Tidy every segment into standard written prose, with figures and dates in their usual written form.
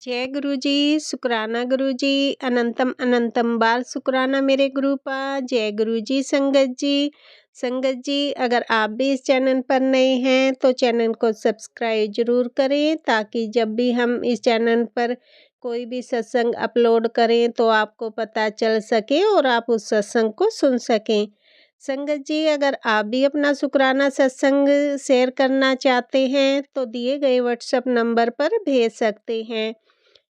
जय गुरु जी, शुक्राना गुरु जी, अनंतम अनंतम बार शुक्राना मेरे गुरुपा। जय गुरु जी संगत जी। संगत जी, अगर आप भी इस चैनल पर नए हैं तो चैनल को सब्सक्राइब जरूर करें, ताकि जब भी हम इस चैनल पर कोई भी सत्संग अपलोड करें तो आपको पता चल सके और आप उस सत्संग को सुन सकें। संगत जी, अगर आप भी अपना शुक्राना सत्संग शेयर करना चाहते हैं तो दिए गए व्हाट्सएप नंबर पर भेज सकते हैं।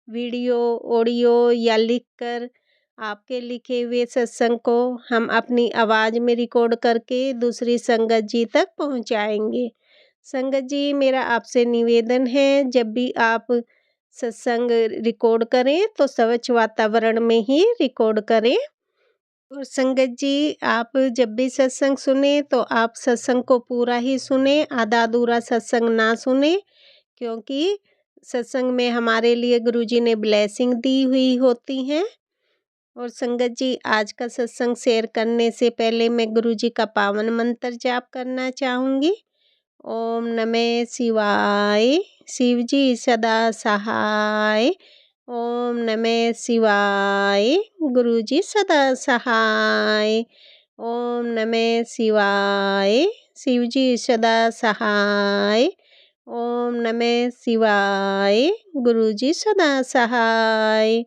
वीडियो, ऑडियो या लिखकर आपके लिखे हुए सत्संग को हम अपनी आवाज़ में रिकॉर्ड करके दूसरी संगत जी तक पहुंचाएंगे। संगत जी, मेरा आपसे निवेदन है, जब भी आप सत्संग रिकॉर्ड करें तो स्वच्छ वातावरण में ही रिकॉर्ड करें। और संगत जी, आप जब भी सत्संग सुने तो आप सत्संग को पूरा ही सुने, आधा अधूरा सत्संग ना सुने, क्योंकि सत्संग में हमारे लिए गुरुजी ने ब्लेसिंग दी हुई होती हैं। और संगत जी, आज का सत्संग शेयर करने से पहले मैं गुरुजी का पावन मंत्र जाप करना चाहूँगी। ओम नमः शिवाय, शिव जी सदा सहाय। ओम नमः शिवाय, गुरु जी सदा सहाय। ओम नमः शिवाय, शिव जी सदा सहाय। ओम नमः शिवाय, गुरु जी सदा सहाय।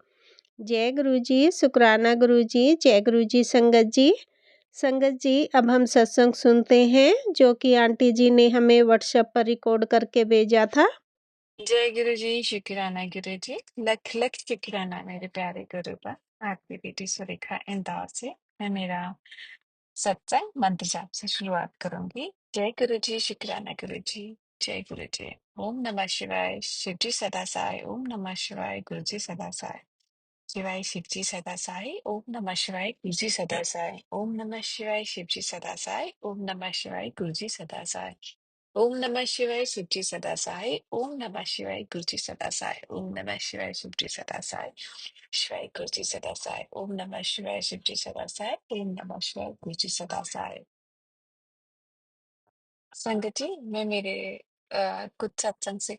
जय गुरु जी, शुक्राना गुरु जी, जय गुरु जी संगत जी। संगत जी, अब हम सत्संग सुनते हैं जो कि आंटी जी ने हमें व्हाट्सएप पर रिकॉर्ड करके भेजा था। जय गुरु जी, शुक्राना गुरु जी। लख लख शुक्राना मेरे प्यारे गुरु पर। आपकी बेटी सुरेखा इंदौर से मैं मेरा सत्संग मंत्र जाप से शुरुआत करूंगी। जय गुरु जी, शुक्राना गुरु जी। जय गुरु जी। ओम नमः शिवाय, शिव जी सदा साई। ओम नमः शिवाय, गुरु जी सदा साई। शिवाय शिव जी सदा साई। ओम नमः शिवाय, गुरु जी सदा साई। ओम नमः शिवाय, शिव जी सदा साई। ओम नमः शिवाय, गुरु जी सदा साई। ओम नमः शिवाय, शिव जी सदा साई। ओम नमः शिवाय, गुरु जी सदा साई। ओम नमः शिवाय, शिव जी सदा साई। शिवाय गुरु जी सदा साई। ओम नमः शिवाय, शिव जी सदा साई। ओम नमः शिवाय, गुरु जी सदा साई। संगत जी, मैं मेरे कुछ सत्संग से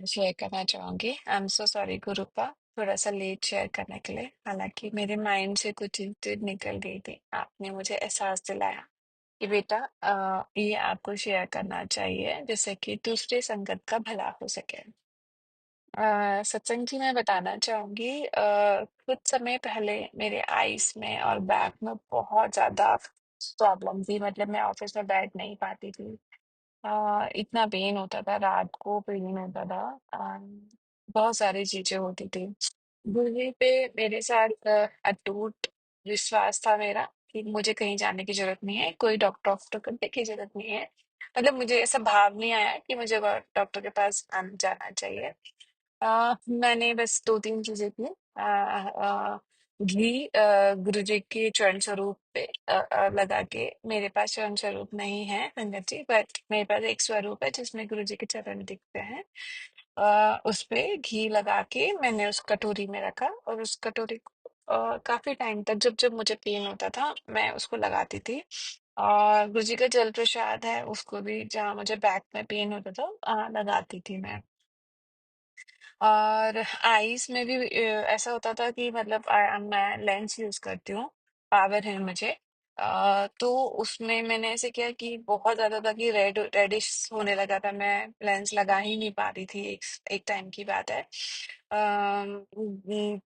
शेयर करना चाहूंगी। आई एम सो सॉरी गुरुपा, थोड़ा सा लेट शेयर करने के लिए। हालांकि मेरे माइंड से कुछ चीजें निकल गई थी, आपने मुझे एहसास दिलाया कि बेटा ये आपको शेयर करना चाहिए, जिससे कि दूसरे संगत का भला हो सके। सत्संग जी, मैं बताना चाहूंगी, कुछ समय पहले मेरे आईज में और बैक में बहुत ज्यादा प्रॉब्लम थी। मतलब मैं ऑफिस में बैठ नहीं पाती थी। इतना पेन होता था, रात को पेन होता था। बहुत सारी चीजें होती थी। गुरुजी पे मेरे साथ अटूट विश्वास था मेरा कि मुझे कहीं जाने की जरूरत नहीं है, कोई डॉक्टर वॉक्टर करने की जरूरत नहीं है। मतलब मुझे ऐसा भाव नहीं आया कि मुझे डॉक्टर के पास जाना चाहिए। मैंने बस दो तीन चीजें की। घी गुरुजी के चरण स्वरूप पे लगा के, मेरे पास चरण स्वरूप नहीं है संगत जी, बट मेरे पास एक स्वरूप है जिसमें गुरुजी के चरण दिखते हैं। उस पे घी लगा के मैंने उस कटोरी में रखा, और उस कटोरी को काफी टाइम तक जब जब मुझे पेन होता था मैं उसको लगाती थी। और गुरुजी का जल प्रसाद है, उसको भी जहाँ मुझे बैक में पेन होता था लगाती थी मैं। और आईज में भी ऐसा होता था कि मतलब मैं लेंस यूज करती हूँ, पावर है मुझे। तो उसमें मैंने ऐसे किया कि बहुत ज्यादा था कि रेडिश होने लगा था, मैं लेंस लगा ही नहीं पा रही थी। एक टाइम की बात है।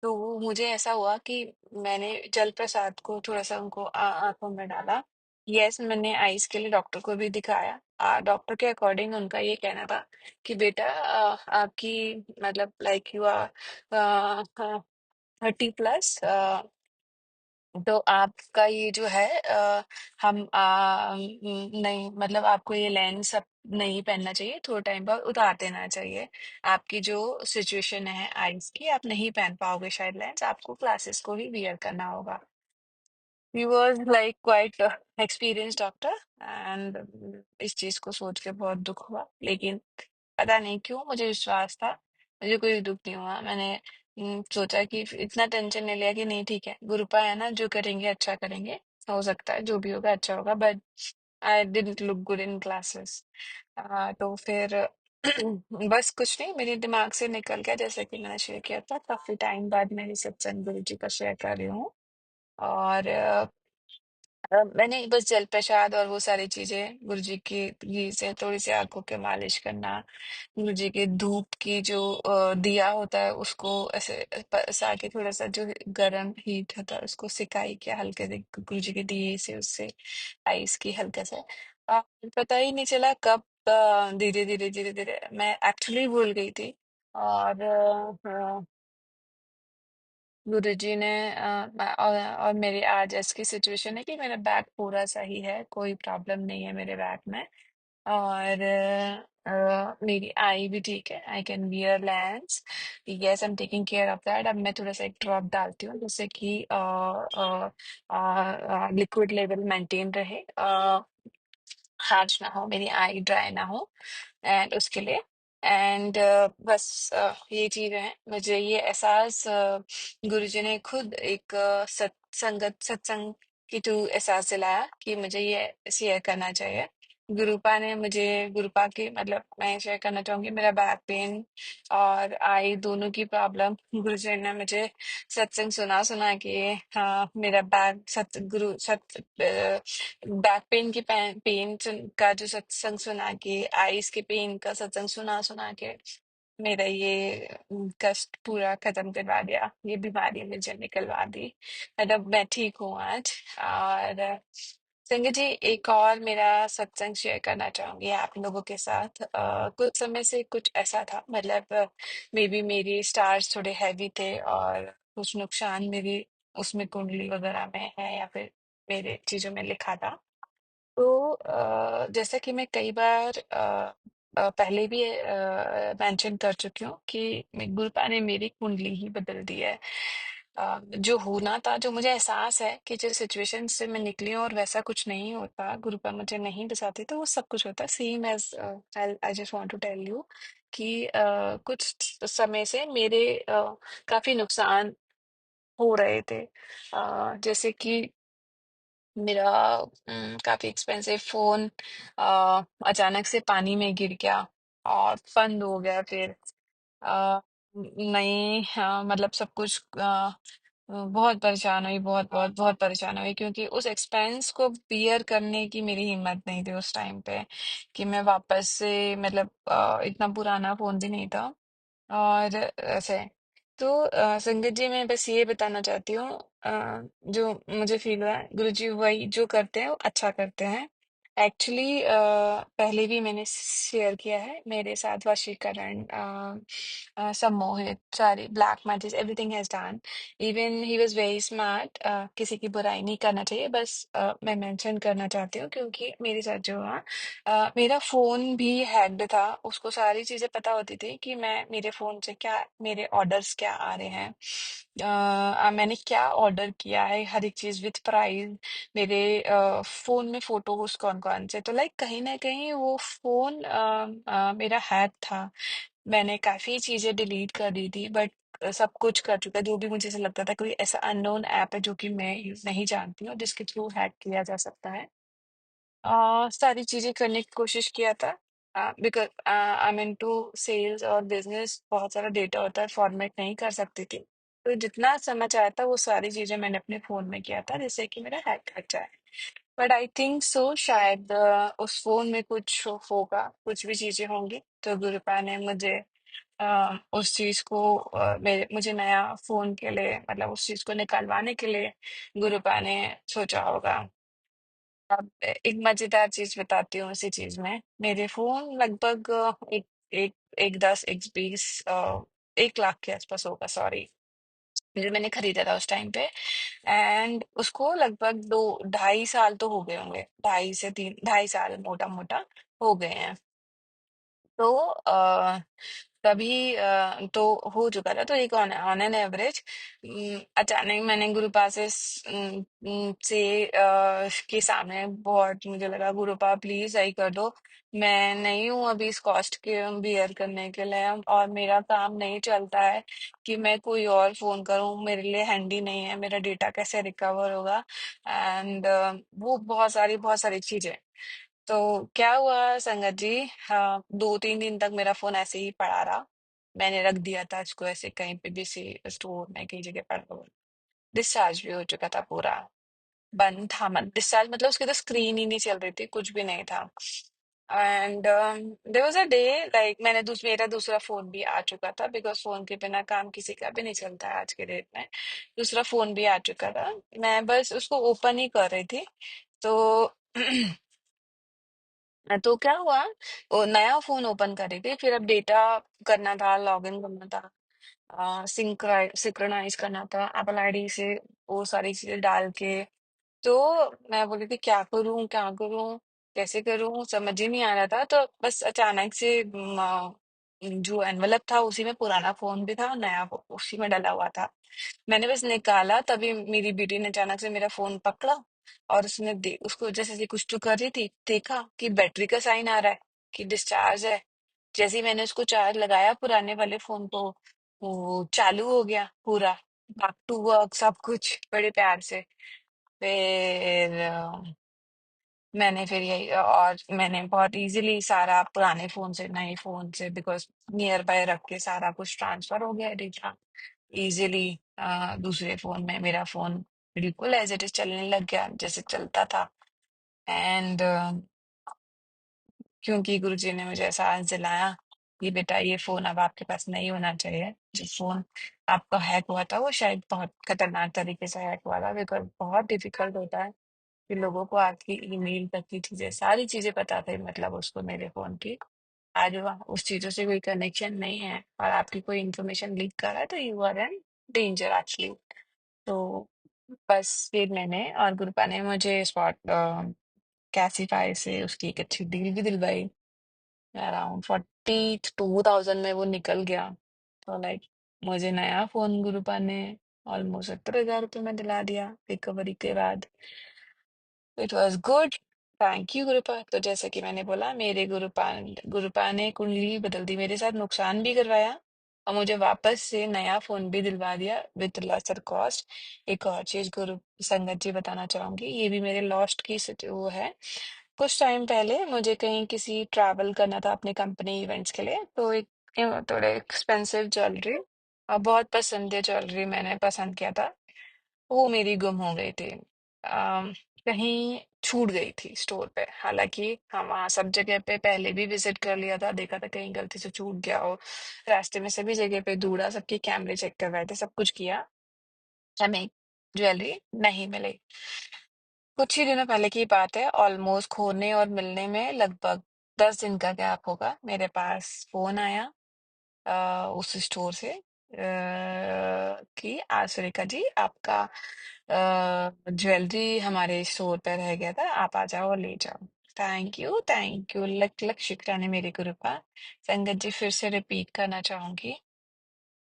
तो मुझे ऐसा हुआ कि मैंने जल प्रसाद को थोड़ा सा उनको आंखों में डाला। यस, मैंने आईज के लिए डॉक्टर को भी दिखाया। डॉक्टर के अकॉर्डिंग उनका ये कहना था कि बेटा आपकी मतलब लाइक यू आर 30 प्लस, तो आपका ये जो है हम नहीं, मतलब आपको ये लेंस अब नहीं पहनना चाहिए, थोड़ा टाइम बाद उतार देना चाहिए। आपकी जो सिचुएशन है आईज की, आप नहीं पहन पाओगे शायद लेंस, आपको क्लासेस को ही वियर करना होगा। He was like quite experienced doctor, and इस चीज को सोच के बहुत दुख हुआ। लेकिन पता नहीं क्यों मुझे विश्वास था, मुझे कोई दुख नहीं हुआ। मैंने सोचा कि इतना टेंशन नहीं लिया कि नहीं ठीक है, गुरुपा है ना, जो करेंगे अच्छा करेंगे, हो सकता है जो भी होगा अच्छा होगा। But I didn't look good in classes. तो फिर बस कुछ नहीं, मेरे दिमाग से निकल गया, जैसे कि मैंने शेयर किया था, काफी टाइम बाद मेरी सत्संग गुरु जी का शेयर कर रही हूँ। और मैंने बस जल प्रसाद और वो सारी चीजें गुरु जी की घी से थोड़ी सी आंखों के मालिश करना, गुरु जी के धूप की जो दिया होता है उसको ऐसे पसा के थोड़ा सा जो गरम हीट होता है उसको सिकाई के हल्के से गुरु जी के दिए से उससे आइस की हल्के से पता ही नहीं चला कब धीरे धीरे धीरे धीरे मैं एक्चुअली भूल गई थी। और गुरुजी ने और मेरी आज ऐसी सिचुएशन है कि मेरा बैक पूरा सही है, कोई प्रॉब्लम नहीं है मेरे बैक में। और मेरी आई भी ठीक है, I can wear lens. Yes, I am taking care of that. अब मैं थोड़ा सा एक ड्रॉप डालती हूँ जिससे कि लिक्विड लेवल मेंटेन रहे, हार्श ना हो, मेरी आई ड्राई ना हो, एंड उसके लिए। एंड बस ये चीज है, मुझे ये एहसास गुरुजी ने खुद एक सत्संग की थ्रू एहसास दिलाया कि मुझे ये शेयर करना चाहिए। गुरुपा ने मुझे, गुरुपा की मतलब मैं शेयर करना चाहूंगी, मेरा बैक पेन और आई दोनों की प्रॉब्लम गुरुजी ने मुझे सत्संग सुना सुना के, हाँ मेरा बैक सत गुरु सत बैक पेन की पेन का जो सत्संग सुना के, आईज के पेन का सत्संग सुना सुना के मेरा ये कष्ट पूरा खत्म करवा दिया, ये बीमारी मुझे निकलवा दी। मतलब मैं ठीक हूँ आज। और संगत जी, एक और मेरा सत्संग शेयर करना चाहूंगी आप लोगों के साथ। कुछ समय से कुछ ऐसा था, मतलब मे बी मेरी स्टार्स थोड़े हैवी थे और कुछ नुकसान मेरी उसमें कुंडली वगैरह में है या फिर मेरे चीजों में लिखा था। तो जैसा कि मैं कई बार पहले भी मेंशन कर चुकी हूँ कि गुरुपा ने मेरी कुंडली ही बदल दी है। जो होना था, जो मुझे एहसास है कि जिस सिचुएशन से मैं निकली हूँ और वैसा कुछ नहीं होता, गुरुपा मुझे नहीं बचाती तो वो सब कुछ होता same as. I just want to tell you कि कुछ समय से मेरे काफी नुकसान हो रहे थे। जैसे कि मेरा काफी एक्सपेंसिव फोन अचानक से पानी में गिर गया और बंद हो गया। फिर नहीं, हाँ मतलब सब कुछ बहुत परेशान हुई, बहुत बहुत बहुत परेशान हुई, क्योंकि उस एक्सपेंस को बियर करने की मेरी हिम्मत नहीं थी उस टाइम पे कि मैं वापस से, मतलब इतना पुराना फोन भी नहीं था। और ऐसे तो संगत जी, मैं बस ये बताना चाहती हूँ, जो मुझे फील हुआ है, गुरु जी वही जो करते हैं वो अच्छा करते हैं। एक्चुअली पहले भी मैंने शेयर किया है, मेरे साथ वशीकरण, सम्मोहित, सारी black magic, everything has done. Even he was very smart. किसी की बुराई नहीं करना चाहिए, बस मैं मेंशन करना चाहती हूँ क्योंकि मेरे साथ जो हुआ, मेरा फोन भी हैक्ड था, उसको सारी चीजें पता होती थी कि मैं मेरे फोन से क्या, मेरे ऑर्डर्स क्या आ रहे हैं, मैंने क्या ऑर्डर किया है, हर एक चीज विथ प्राइस, मेरे फोन में फोटोज कौन कौन से। तो लाइक कहीं ना कहीं वो फोन मेरा हैक था। मैंने काफी चीजें डिलीट कर दी थी, बट सब कुछ कर चुका है, जो भी मुझे ऐसा लगता था कोई ऐसा अननोन ऐप है जो कि मैं नहीं जानती हूँ जिसके थ्रू हैक किया जा सकता है, सारी चीजें करने की कोशिश किया था। Because I am into sales और बिजनेस, बहुत सारा डेटा होता है, फॉर्मेट नहीं कर सकती थी, तो जितना समझ आया था वो सारी चीजें मैंने अपने फोन में किया था जिससे कि मेरा हैक हट जाए। बट आई थिंक सो शायद उस फोन में कुछ होगा, कुछ भी चीजें होंगी, तो गुरुपा ने मुझे उस चीज को मेरे मुझे नया फोन के लिए, मतलब उस चीज को निकलवाने के लिए गुरुपा ने सोचा होगा। अब एक मजेदार चीज बताती हूँ इसी चीज में, मेरे फोन लगभग एक एक एक 10 एक 20 1 लाख के आसपास होगा, सॉरी, जो मैंने खरीदा था उस टाइम पे। एंड उसको लगभग 2 2.5 साल तो हो गए होंगे, 2.5 से 3 2.5 साल मोटा मोटा हो गए हैं। तो तभी तो हो चुका था, तो एक ऑन ऑन एन एवरेज अचानक मैंने गुरुपा से के सामने बहुत मुझे लगा, गुरुपा प्लीज सही कर दो, मैं नहीं हूँ अभी इस कॉस्ट के बियर करने के लिए, और मेरा काम नहीं चलता है कि मैं कोई और फोन करूँ, मेरे लिए हैंडी नहीं है, मेरा डेटा कैसे रिकवर होगा, एंड वो बहुत सारी चीजें। तो क्या हुआ संगत जी, हाँ 2-3 दिन तक मेरा फोन ऐसे ही पड़ा रहा। मैंने रख दिया था इसको ऐसे कहीं पे भी से स्टोर में कहीं जगह पड़ा हुआ। डिस्चार्ज भी हो चुका था पूरा, बंद था मत डिस्चार्ज मतलब उसकी तो स्क्रीन ही नहीं चल रही थी, कुछ भी नहीं था। And there was a day like मेरा दूसरा फोन भी आ चुका था, बिकॉज फोन के बिना काम किसी का भी नहीं चलता है आज के डेट में। दूसरा फोन भी आ चुका था, मैं बस उसको ओपन ही कर रही थी। तो तो क्या हुआ, वो नया फोन ओपन कर रही थी, फिर अब डेटा करना था, लॉगिन करना था, सिंक्रोनाइज करना था एप्पल आईडी से, वो सारी चीजें डाल के। तो मैं बोली थी क्या करूं क्या करूं, कैसे करूं, समझ ही नहीं आ रहा था। तो बस अचानक से जो एनवलप था उसी में पुराना फोन भी था और नया उसी में डला हुआ था। मैंने बस निकाला, तभी मेरी बेटी ने अचानक से मेरा फोन पकड़ा और उसको जैसे जैसे कुछ तो कर रही थी, देखा कि बैटरी का साइन आ रहा है कि डिस्चार्ज है। जैसे ही मैंने उसको चार्ज लगाया पुराने वाले फोन को, वो चालू हो गया पूरा, बैक टू वर्क सब कुछ बड़े प्यार से। फिर मैंने फिर यही और मैंने बहुत इजीली सारा पुराने फोन से नए फोन से, बिकॉज नियर बाय रख के सारा कुछ ट्रांसफर हो गया डेटा इजीली। दूसरे फोन में मेरा फोन बिल्कुल एज इट इज चलने लग गया जैसे चलता था। एंड क्योंकि गुरुजी ने मुझे एहसास दिलाया कि बेटा ये फोन अब आपके पास नहीं होना चाहिए। जो फोन आपका हैक हुआ था वो शायद बहुत खतरनाक तरीके से हैक हुआ था, बिकॉज बहुत डिफिकल्ट होता है कि लोगों को आपकी ईमेल तक की चीजें सारी चीजें पता थी, मतलब उसको मेरे फोन की आज उस चीजों से कोई कनेक्शन नहीं है और आपकी कोई इंफॉर्मेशन लीक कर रहा है तो you are in danger actually. तो बस फिर मैंने और गुरुपा ने मुझे स्पॉट कैसीफाई से उसकी एक अच्छी डील भी दिलवाई। अराउंड 42,000 में वो निकल गया। तो लाइक मुझे नया फोन गुरुपा ने ऑलमोस्ट 70,000 रुपये में दिला दिया रिकवरी के बाद। It was good, thank you Gurupa. तो जैसे कि मैंने बोला, मेरे गुरुपा ने कुंडली बदल दी, मेरे साथ नुकसान भी करवाया और मुझे वापस से नया फोन भी दिलवा दिया विद लेसर कॉस्ट। एक और चीज गुरु संगत जी बताना चाहूंगी, ये भी मेरे लॉस्ट की वो है। कुछ टाइम पहले मुझे कहीं किसी ट्रैवल करना था अपने कंपनी इवेंट्स के लिए, तो एक थोड़े एक्सपेंसिव ज्वेलरी और बहुत पसंदीदा ज्वेलरी मैंने पसंद किया था, वो मेरी गुम हो गई थी। कहीं छूट गई थी स्टोर पे, हालांकि हम वहाँ सब जगह पे पहले भी विजिट कर लिया था, देखा था कहीं गलती से छूट गया हो। रास्ते में सभी जगह पे ढूंढा, सबके कैमरे चेक करवाए थे, सब कुछ किया, हमें ज्वेलरी नहीं मिली। कुछ ही दिनों पहले की बात है, ऑलमोस्ट खोने और मिलने में लगभग 10 दिन का गैप होगा, मेरे पास फोन आया उस स्टोर से कि सुरेखा जी आपका ज्वेलरी हमारे स्टोर पर रह गया था, आप आ जाओ और ले जाओ। थैंक यू, लख लख शुक्राने मेरे गुरुपा। संगत जी फिर से रिपीट करना चाहूंगी,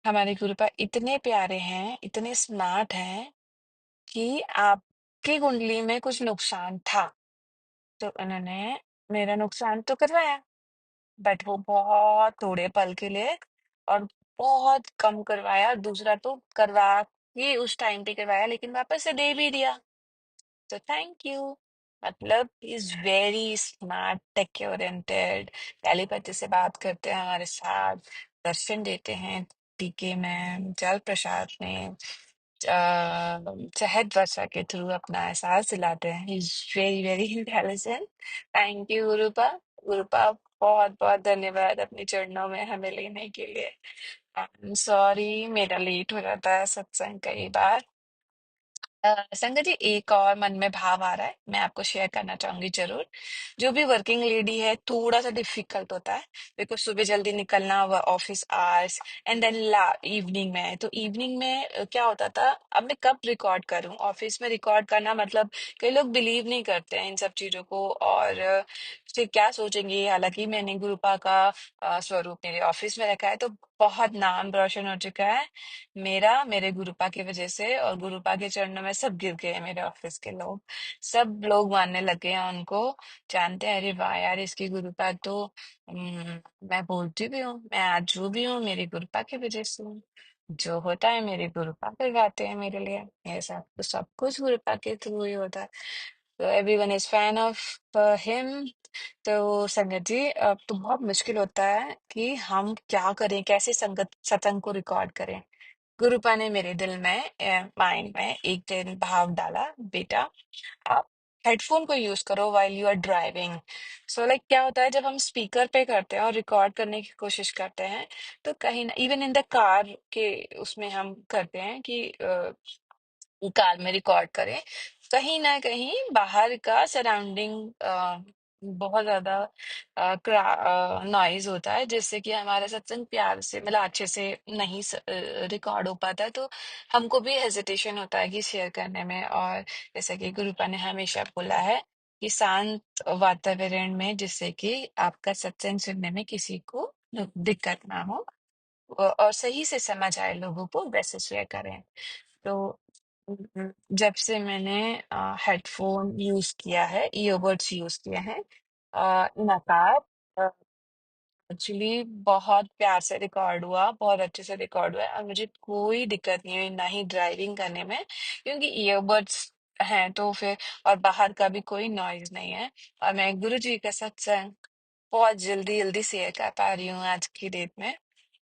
हमारे गुरुपा इतने प्यारे हैं, इतने स्मार्ट हैं कि आपकी कुंडली में कुछ नुकसान था, तो उन्होंने मेरा नुकसान तो करवाया, बट वो बहुत थोड़े पल के लिए और बहुत कम करवाया। दूसरा तो करवा ही उस टाइम पे करवाया लेकिन वापस से दे भी दिया, तो थैंक यू। मतलब is very smart, tech oriented, telepathy से बात करते हैं हमारे साथ, दर्शन देते हैं, टीके में, जल प्रसाद में, शहद वर्षा के थ्रू अपना एहसास दिलाते हैं। Is very very intelligent. Thank you Gurupa. Gurupa बहुत बहुत धन्यवाद अपने चरणों में हमें लेने के लिए। सॉरी मेरा लेट हो जाता है सत्संग कई बार। संगत जी एक और मन में भाव आ रहा है, मैं आपको शेयर करना चाहूंगी जरूर। जो भी वर्किंग लेडी है थोड़ा सा डिफिकल्ट होता है, बिकॉज सुबह जल्दी निकलना, ऑफिस आवर्स, एंड देन ला इवनिंग में, तो इवनिंग में क्या होता था, अब मैं कब रिकॉर्ड करूं, ऑफिस में रिकॉर्ड करना मतलब कई लोग बिलीव नहीं करते हैं इन सब चीजों को, और फिर क्या सोचेंगे। हालांकि मैंने गुरुपा का स्वरूप मेरे ऑफिस में रखा है, तो बहुत नाम रोशन हो चुका है मेरा, मेरे गुरुपा की वजह से, और गुरुपा के चरणों में सब गिर गए हैं मेरे ऑफिस के लोग, सब लोग मानने लगे हैं उनको, जानते हैं अरे वाह यार इसकी गुरुपा तो मैं बोलती भी हूँ, मैं आज जो भी हूँ मेरी गुरुपा की वजह से हूँ, जो होता है मेरे गुरुपा करवाते हैं मेरे लिए, मेरे साथ तो सब कुछ गुरुपा के थ्रू ही होता है। तो everyone is fan of him. तो संगत जी, अब तो बहुत मुश्किल होता है कि हम क्या करें, कैसे संगत सत्संग को रिकॉर्ड करें। गुरुपा ने मेरे दिल में, माइंड में एक दिन भाव डाला, बेटा आप हेडफोन को यूज करो while you are driving. So like क्या होता है, जब हम स्पीकर पे करते हैं और रिकॉर्ड करने की कोशिश करते हैं, तो कहीं ना इवन इन द कार के उसमें हम करते हैं कि कार में रिकॉर्ड करें, कहीं ना कहीं बाहर का सराउंडिंग बहुत ज्यादा नॉइज होता है, जिससे कि हमारा सत्संग प्यार से मतलब अच्छे से नहीं रिकॉर्ड हो पाता है। तो हमको भी हेजिटेशन होता है कि शेयर करने में। और जैसे कि गुरुपा ने हमेशा बोला है कि शांत वातावरण में, जिससे कि आपका सत्संग सुनने में किसी को दिक्कत ना हो और सही से समझ आए लोगों को, वैसे शेयर करें। तो जब से मैंने हेडफोन यूज किया है, ईयरबड्स यूज किए हैं, नकार एक्चुअली बहुत प्यार से रिकॉर्ड हुआ, बहुत अच्छे से रिकॉर्ड हुआ है, और मुझे कोई दिक्कत नहीं हुई, ना ही ड्राइविंग करने में, क्योंकि ईयरबड्स हैं तो फिर, और बाहर का भी कोई नॉइज नहीं है। और मैं गुरु जी का सत्संग बहुत जल्दी जल्दी शेयर कर पा रही हूँ आज की डेट में।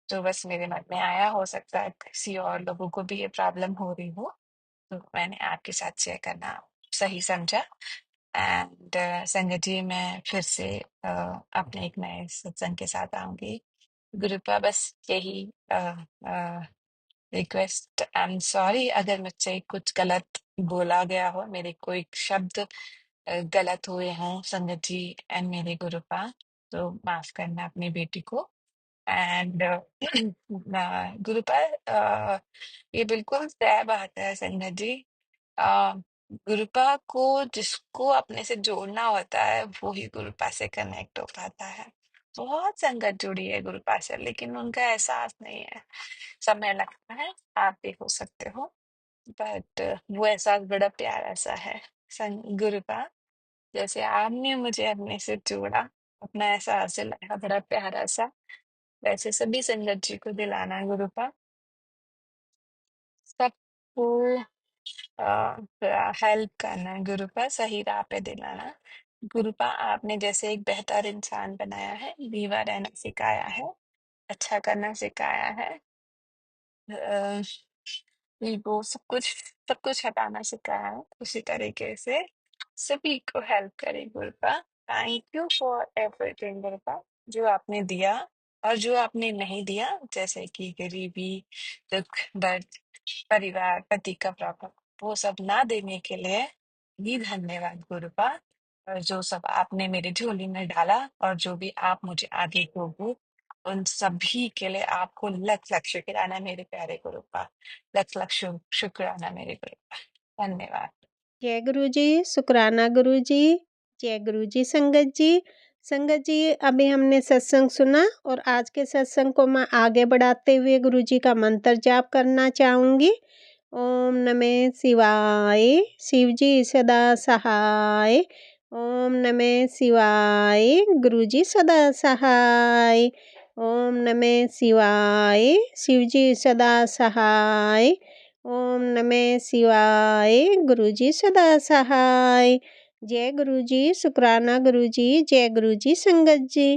तो बस मेरे मन में आया, हो सकता है किसी और लोगों को भी ये प्रॉब्लम हो रही हो, तो मैंने आपके साथ शेयर करना सही समझा। एंड संगत जी, मैं फिर से अपने एक नए सत्संग के साथ आऊंगी। गुरुपा बस यही रिक्वेस्ट, आई एम सॉरी अगर मुझसे कुछ गलत बोला गया हो, मेरे कोई शब्द गलत हुए हों संगत जी एंड मेरे गुरुपा, तो माफ करना अपनी बेटी को। एंड गुरुपाल, ये बिल्कुल तय बात है संगत जी। अ, गुरुपा को जिसको अपने से जोड़ना होता है, वो ही गुरुपा से कनेक्ट हो पाता है। बहुत संगत जुड़ी है गुरुपा से, लेकिन उनका एहसास नहीं है, समय लगता है। आप भी हो सकते हो, बट वो एहसास बड़ा प्यारा सा है। गुरुपा, जैसे आपने मुझे अपने से जोड़ा, अपना एहसास दिलाया बड़ा प्यारा सा, वैसे सभी संगत जी को दिलाना गुरुपा, सबको हेल्प करना गुरुपा, सही राह पे दिलाना गुरुपा। आपने जैसे एक बेहतर इंसान बनाया है, दीवा रहना सिखाया है, अच्छा करना सिखाया है, अ, वो सब कुछ हटाना सिखाया है, उसी तरीके से सभी को हेल्प करें गुरुपा। थैंक यू फॉर एवरीथिंग गुरुपा, जो आपने दिया और जो आपने नहीं दिया, जैसे कि गरीबी, दुख, दर्द, परिवार, पति का प्रॉब्लम, वो सब ना देने के लिए भी धन्यवाद गुरुपा। और जो सब आपने मेरे झोली में डाला और जो भी आप मुझे आगे दोगे, उन सभी के लिए आपको लख लख शुक्राना मेरे प्यारे गुरुपा। लख लख शुक्राना मेरे गुरुपा। धन्यवाद। जय गुरु जी, शुक्राना गुरु जी। जय गुरु जी संगत जी। संगत जी, अभी हमने सत्संग सुना और आज के सत्संग को मैं आगे बढ़ाते हुए गुरु जी का मंत्र जाप करना चाहूँगी। ओम नमः शिवाय, शिव जी सदा सहाय। ओम नमः शिवाय, गुरु जी सदा सहाय। ओम नमः शिवाय, शिव जी सदा सहाय। ओम नमः शिवाय, गुरु जी सदा सहाय। जय गुरु जी, शुक्राना गुरु जी। जय गुरु जी संगत जी।